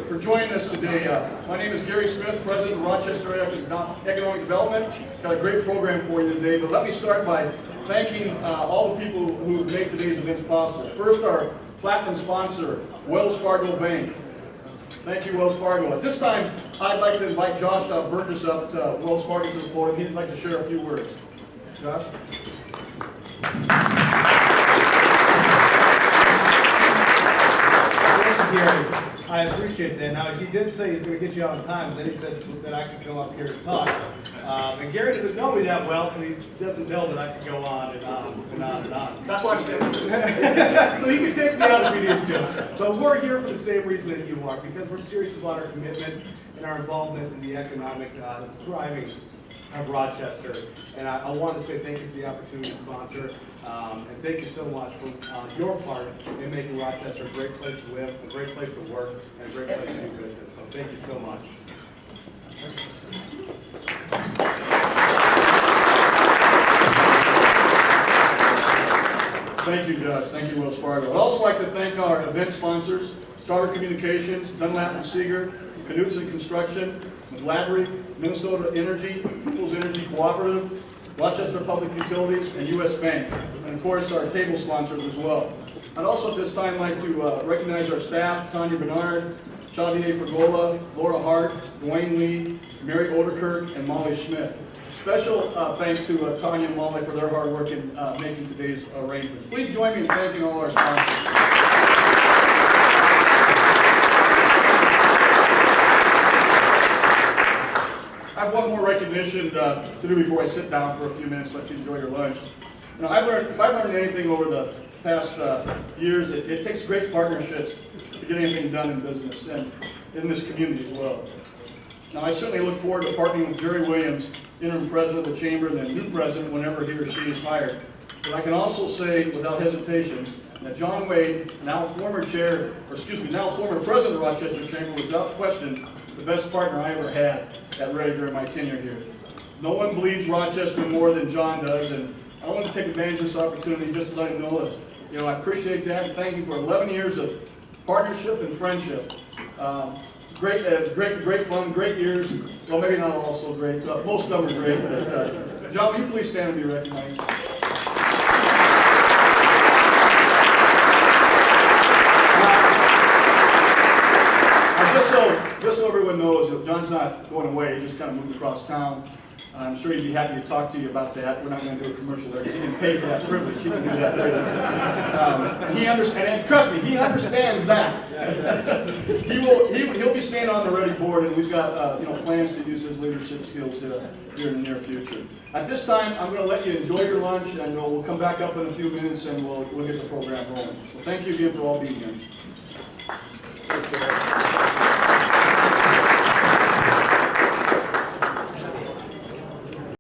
for joining us today. My name is Gary Smith, President of Rochester Area Economic Development. Got a great program for you today, but let me start by thanking all the people who have made today's events possible. First, our platinum sponsor, Wells Fargo Bank. Thank you, Wells Fargo. At this time, I'd like to invite Josh Burgess up to Wells Fargo to the podium. He'd like to share a few words. Josh? Gary, I appreciate that. Now, he did say he's going to get you out on time, and then he said that I could come up here and talk. And Gary doesn't know me that well, so he doesn't know that I can go on and on and on and on. That's why I'm standing. So he can take me out if he needs to. But we're here for the same reason that you are, because we're serious about our commitment and our involvement in the economic thriving of Rochester. And I want to say thank you for the opportunity to sponsor. And thank you so much for your part in making Rochester a great place to live, a great place to work, and a great place to do business. So thank you so much. Thank you, Josh. Thank you, Wells Fargo. I'd also like to thank our event sponsors, Charter Communications, Dunlap and Seeger, Knutson Construction, McLabry, Minnesota Energy, People's Energy Cooperative, Rochester Public Utilities, and U.S. Bank, and of course our table sponsors as well. I'd also at this time like to recognize our staff, Tanya Bernard, Xavier Fergola, Laura Hart, Dwayne Lee, Mary Oderkirk, and Molly Schmidt. Special thanks to Tanya and Molly for their hard work in making today's arrangements. Please join me in thanking all our sponsors. I have one more recognition to do before I sit down for a few minutes, let you enjoy your lunch. You know, if I've learned anything over the past years, it takes great partnerships to get anything done in business and in this community as well. Now, I certainly look forward to partnering with Jerry Williams, interim president of the chamber, and then new president whenever he or she is hired. But I can also say without hesitation that John Wade, now former president of Rochester Chamber, was without question the best partner I ever had at RAEDI during my tenure here. No one bleeds Rochester more than John does, and I want to take advantage of this opportunity just to let him know that, I appreciate that, and thank you for 11 years of partnership and friendship. Great fun, great years. Well, maybe not all so great, but most of them are great. But, John, will you please stand and be recognized? Just so everyone knows, John's not going away. He just kind of moved across town. I'm sure he'd be happy to talk to you about that. We're not going to do a commercial there because he didn't pay for that privilege. He can do that later. He understands, and trust me, he understands that. He'll be staying on the RAEDI board, and we've got plans to use his leadership skills here in the near future. At this time, I'm going to let you enjoy your lunch, and we'll come back up in a few minutes, and we'll get the program rolling. So thank you again for all being here.